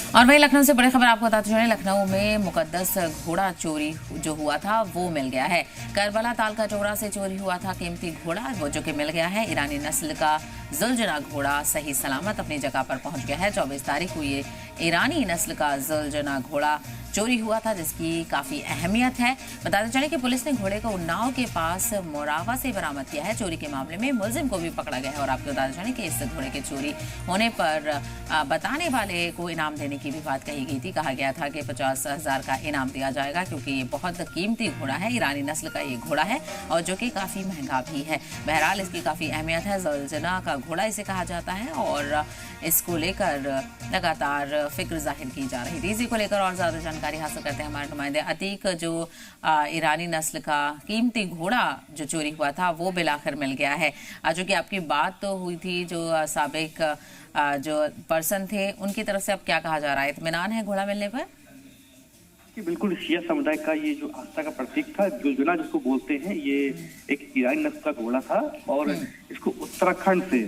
और वही लखनऊ से बड़ी खबर आपको बताते चलें, लखनऊ में मुकद्दस घोड़ा चोरी जो हुआ था वो मिल गया है। करबला ताल का चौरा से चोरी हुआ था कीमती घोड़ा, वो जो कि मिल गया है। ईरानी नस्ल का जुलजना घोड़ा सही सलामत अपनी जगह पर पहुंच गया है। 24 तारीख को ये ईरानी नस्ल का जुलजना घोड़ा चोरी हुआ था, जिसकी काफी अहमियत है। बताते चले कि पुलिस ने घोड़े को उन्नाव के पास मोरावा से बरामद किया है। चोरी के मामले में मुलजिम को भी पकड़ा गया है। और आपको बताते चले कि इस घोड़े की चोरी होने पर बताने वाले को इनाम देने की भी बात कही गई थी। कहा गया था कि 50,000 का इनाम दिया जाएगा, क्योंकि ये बहुत कीमती घोड़ा है। ईरानी नस्ल का ये घोड़ा है और जो कि काफी महंगा भी है। बहरहाल इसकी काफी अहमियत है। जुलजना का घोड़ा इसे कहा जाता है और इसको लेकर लगातार फिक्र जाहिर की जा रही थी। इसी को लेकर और ज्यादा जानकारी हासिल करते हैं हमारे नुमाइंदे अतीक। जो ईरानी नस्ल का कीमती घोड़ा जो चोरी हुआ था वो बिलाखिर मिल गया है। जो कि आपकी बात तो हुई थी, जो साबिक जो पर्सन थे उनकी तरफ से अब क्या कहा जा रहा है? इत्मीनान है घोड़ा मिलने पर? बिल्कुल, शिया समुदाय का ये जो आस्था का प्रतीक था, जुलजना जिसको बोलते हैं, ये एक ईरानी नस्ल का घोड़ा था और इसको उत्तराखंड से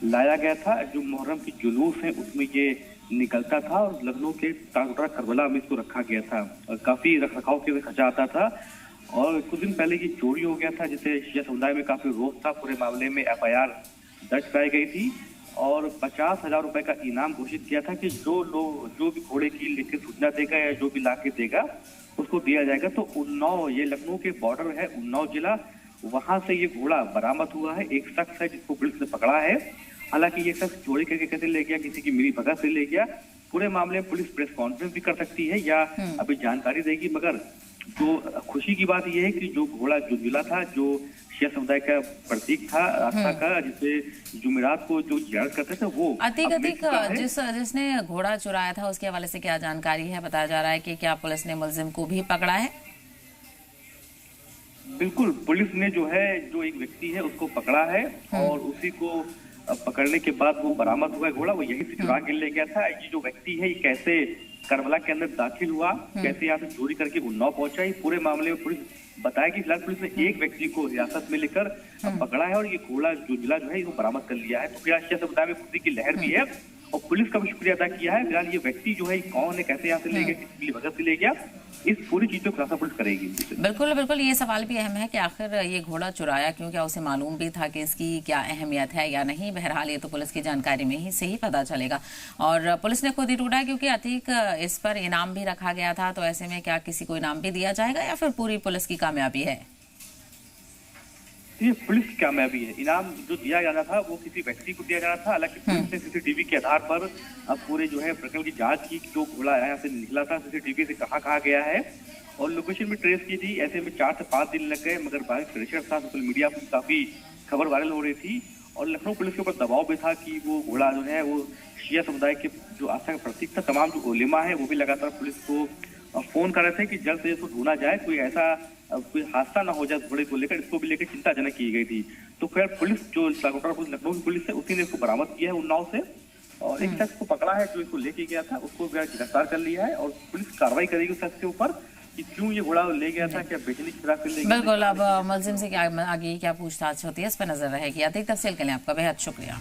लाया गया था। जो मुहर्रम की जुलूस है उसमें ये निकलता था और लखनऊ के तालकोटरा करबला में इसको रखा गया था और काफी रख रखाव के खर्चा आता था। और कुछ दिन पहले ये चोरी हो गया था, जिससे शिया समुदाय में काफी रोष था। पूरे मामले में FIR दर्ज कराई गई थी और 50,000 रुपए का इनाम घोषित किया था कि जो भी घोड़े की लिखित सूचना देगा या जो भी लाके देगा उसको दिया जाएगा। तो उन्नाव, ये लखनऊ के बॉर्डर है, उन्नाव जिला, वहां से ये घोड़ा बरामद हुआ है। एक शख्स है जिसको पुलिस ने पकड़ा है। हालांकि ये शख्स चोरी करके कैसे ले गया, किसी की मिली भगत से ले गया, पूरे मामले में पुलिस प्रेस कॉन्फ्रेंस भी कर सकती है या अभी जानकारी देगी। मगर जो खुशी की बात यह है कि जो घोड़ा जुलझुला था, जो शिया समुदाय का प्रतीक था आस्था का, जिसे जुमेरात को जो जियारत करते थे, वो अतीक जिसने घोड़ा चुराया था उसके हवाले से क्या जानकारी है? बताया जा रहा है कि क्या पुलिस ने मुलजिम को भी पकड़ा है? बिल्कुल, पुलिस ने जो एक व्यक्ति है उसको पकड़ा है और उसी को पकड़ने के बाद वो बरामद हुआ घोड़ा, वो यहीं से चुरा के ले गया था। ये जो व्यक्ति है ये कैसे करबला के अंदर दाखिल हुआ, कैसे यहाँ से चोरी करके उन्नाव पहुंचा, ये पूरे मामले में पुलिस बताया कि फिलहाल पुलिस ने एक व्यक्ति को हिरासत में लेकर पकड़ा है और ये घोड़ा जुलझुला जो है इसको बरामद कर लिया है। तो फिलहाल शिया समुदाय में खुशी की लहर भी है और पुलिस का भी शुक्रिया अदा किया है। फिलहाल ये व्यक्ति जो है कौन है, कैसे यहाँ से ले गया, किसकी भगत से ले गया, इस पूरी चीज को खुलासा पुलिस करेगी। बिल्कुल, ये सवाल भी अहम है कि आखिर ये घोड़ा चुराया क्यों, क्या उसे मालूम भी था कि इसकी क्या अहमियत है या नहीं? बहरहाल ये तो पुलिस की जानकारी में ही से ही पता चलेगा। और पुलिस ने खुद ही ढूंढा, क्योंकि अतीक इस पर इनाम भी रखा गया था। तो ऐसे में क्या किसी को इनाम भी दिया जाएगा या फिर पूरी पुलिस की कामयाबी है? ये पुलिस की कामयाबी है। इनाम जो दिया जाना था वो किसी व्यक्ति को दिया जाना था। हालांकि पुलिस ने CCTV के आधार पर अब पूरे प्रकरण की जांच की, जो घोड़ा यहाँ से निकला था CCTV से कहाँ गया है और लोकेशन भी ट्रेस की थी। ऐसे में 4 से 5 दिन लग गए, मगर बारिश प्रेशर था, सोशल मीडिया पर काफी खबर वायरल हो रही थी और लखनऊ पुलिस के ऊपर दबाव भी था कि वो घोड़ा जो है वो शिया समुदाय के जो आस्था का प्रतीक था। तमाम जो उलेमा है वो भी लगातार पुलिस को फोन कर रहे थे कि जल्द से जल्द इसको ढूंढा जाए, कोई ऐसा कोई हादसा ना हो जाए घोड़े को लेकर। इसको भी लेकर चिंताजनक की गई थी। तो खैर पुलिस, जो लखनऊ की पुलिस है, उसी ने इसको बरामद किया है उन्नाव से और एक शख्स को पकड़ा है जो इसको लेके गया था, उसको गिरफ्तार कर लिया है और पुलिस कार्रवाई करेगी उस शख्स के ऊपर कि क्यों ये घोड़ा ले गया था, क्या बेचने की फिराक से ले गया। बिल्कुल, अब मुलजिम से आगे क्या पूछताछ होती है इस पर नजर रहेगी। अधिक तफसील के लिए आपका बेहद शुक्रिया।